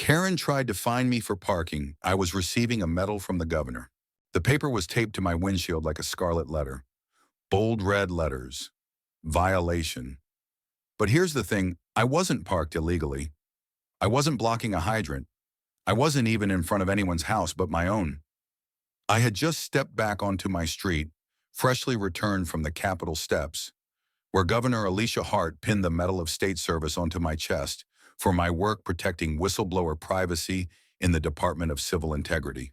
Karen tried to fine me for parking. I was receiving a medal from the governor. The paper was taped to my windshield like a scarlet letter. Bold red letters. Violation. But here's the thing, I wasn't parked illegally. I wasn't blocking a hydrant. I wasn't even in front of anyone's house but my own. I had just stepped back onto my street, freshly returned from the Capitol steps, where Governor Alicia Hart pinned the Medal of State Service onto my chest for my work protecting whistleblower privacy in the Department of Civil Integrity.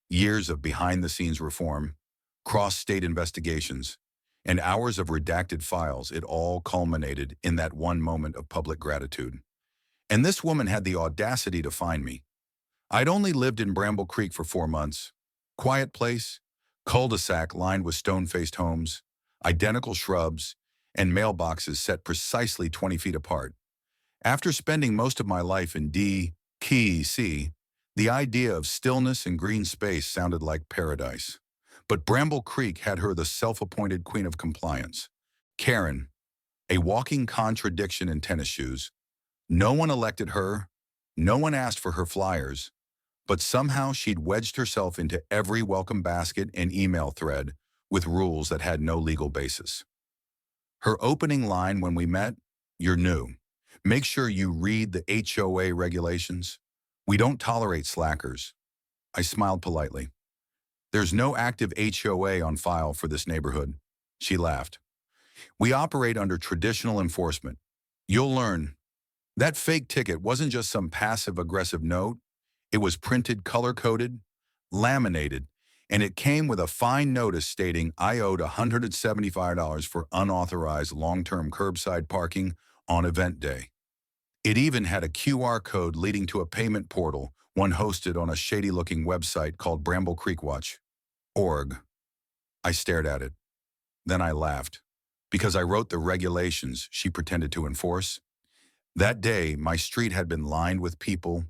Years of behind-the-scenes reform, cross-state investigations, and hours of redacted files, it all culminated in that one moment of public gratitude. And this woman had the audacity to find me. I'd only lived in Bramble Creek for 4 months. Quiet place, cul-de-sac lined with stone-faced homes, identical shrubs, and mailboxes set precisely 20 feet apart. After spending most of my life in D.C., the idea of stillness and green space sounded like paradise. But Bramble Creek had her the self-appointed queen of compliance. Karen, a walking contradiction in tennis shoes. No one elected her, no one asked for her flyers, but somehow she'd wedged herself into every welcome basket and email thread with rules that had no legal basis. Her opening line when we met, "You're new. Make sure you read the HOA regulations. We don't tolerate slackers." I smiled politely. "There's no active HOA on file for this neighborhood." She laughed. "We operate under traditional enforcement. You'll learn." That fake ticket wasn't just some passive-aggressive note. It was printed, color-coded, laminated, and it came with a fine notice stating I owed $175 for unauthorized long-term curbside parking on event day. It even had a QR code leading to a payment portal, one hosted on a shady-looking website called BrambleCreekWatch.org. I stared at it. Then I laughed, because I wrote the regulations she pretended to enforce. That day, my street had been lined with people,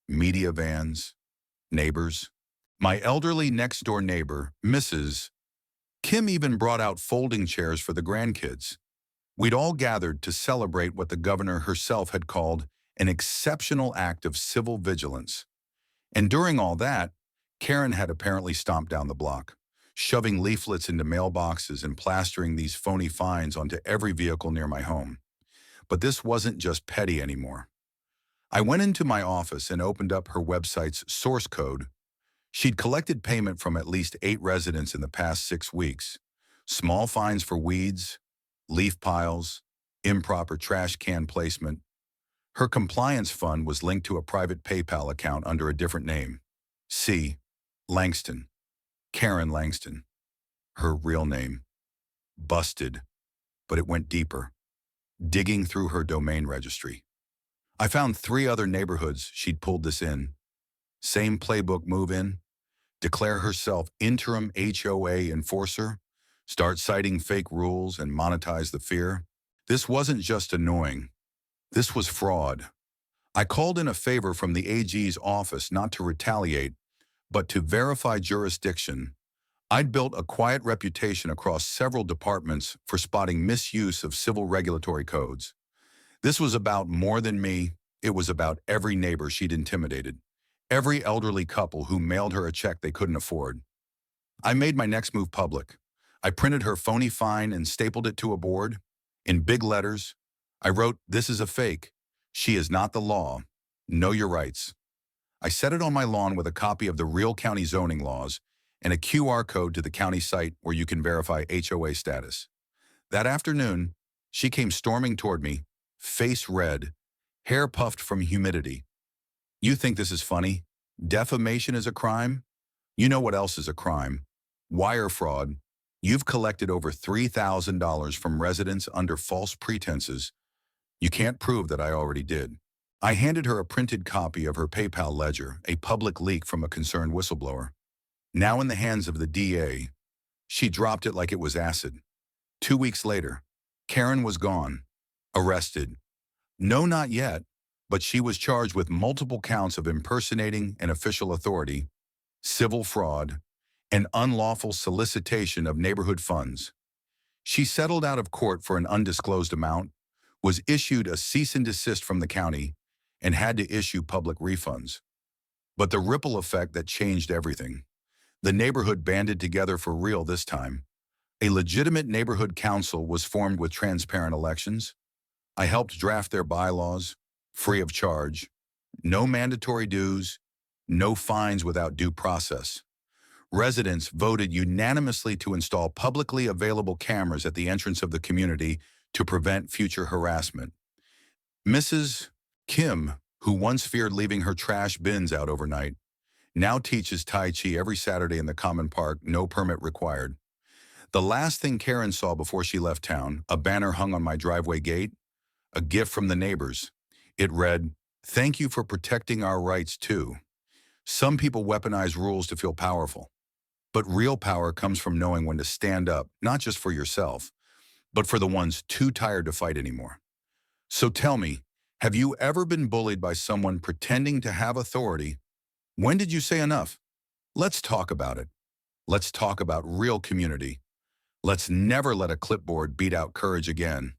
media vans, neighbors. My elderly next-door neighbor, Mrs. Kim, even brought out folding chairs for the grandkids. We'd all gathered to celebrate what the governor herself had called an exceptional act of civil vigilance. And during all that, Karen had apparently stomped down the block, shoving leaflets into mailboxes and plastering these phony fines onto every vehicle near my home. But this wasn't just petty anymore. I went into my office and opened up her website's source code. She'd collected payment from at least 8 residents in the past 6 weeks. Small fines for weeds, leaf piles, improper trash can placement. Her compliance fund was linked to a private PayPal account under a different name. C. Langston. Karen Langston. Her real name. Busted. But it went deeper. Digging through her domain registry, I found 3 other neighborhoods she'd pulled this in. Same playbook move in. Declare herself interim HOA enforcer. Start citing fake rules and monetize the fear. This wasn't just annoying. This was fraud. I called in a favor from the AG's office not to retaliate, but to verify jurisdiction. I'd built a quiet reputation across several departments for spotting misuse of civil regulatory codes. This was about more than me. It was about every neighbor she'd intimidated, every elderly couple who mailed her a check they couldn't afford. I made my next move public. I printed her phony fine and stapled it to a board. In big letters, I wrote, "This is a fake. She is not the law. Know your rights." I set it on my lawn with a copy of the real county zoning laws and a QR code to the county site where you can verify HOA status. That afternoon, she came storming toward me, face red, hair puffed from humidity. "You think this is funny? Defamation is a crime? You know what else is a crime? Wire fraud. You've collected over $3,000 from residents under false pretenses. You can't prove that I already did." I handed her a printed copy of her PayPal ledger, a public leak from a concerned whistleblower. Now in the hands of the DA, she dropped it like it was acid. 2 weeks later, Karen was gone, arrested. No, not yet, but she was charged with multiple counts of impersonating an official authority, civil fraud, and unlawful solicitation of neighborhood funds. She settled out of court for an undisclosed amount, was issued a cease and desist from the county, and had to issue public refunds. But the ripple effect that changed everything. The neighborhood banded together for real this time. A legitimate neighborhood council was formed with transparent elections. I helped draft their bylaws, free of charge. No mandatory dues, no fines without due process. Residents voted unanimously to install publicly available cameras at the entrance of the community to prevent future harassment. Mrs. Kim, who once feared leaving her trash bins out overnight, now teaches Tai Chi every Saturday in the common park, no permit required. The last thing Karen saw before she left town, a banner hung on my driveway gate, a gift from the neighbors. It read, "Thank you for protecting our rights too." Some people weaponize rules to feel powerful. But real power comes from knowing when to stand up, not just for yourself, but for the ones too tired to fight anymore. So tell me, have you ever been bullied by someone pretending to have authority? When did you say enough? Let's talk about it. Let's talk about real community. Let's never let a clipboard beat out courage again.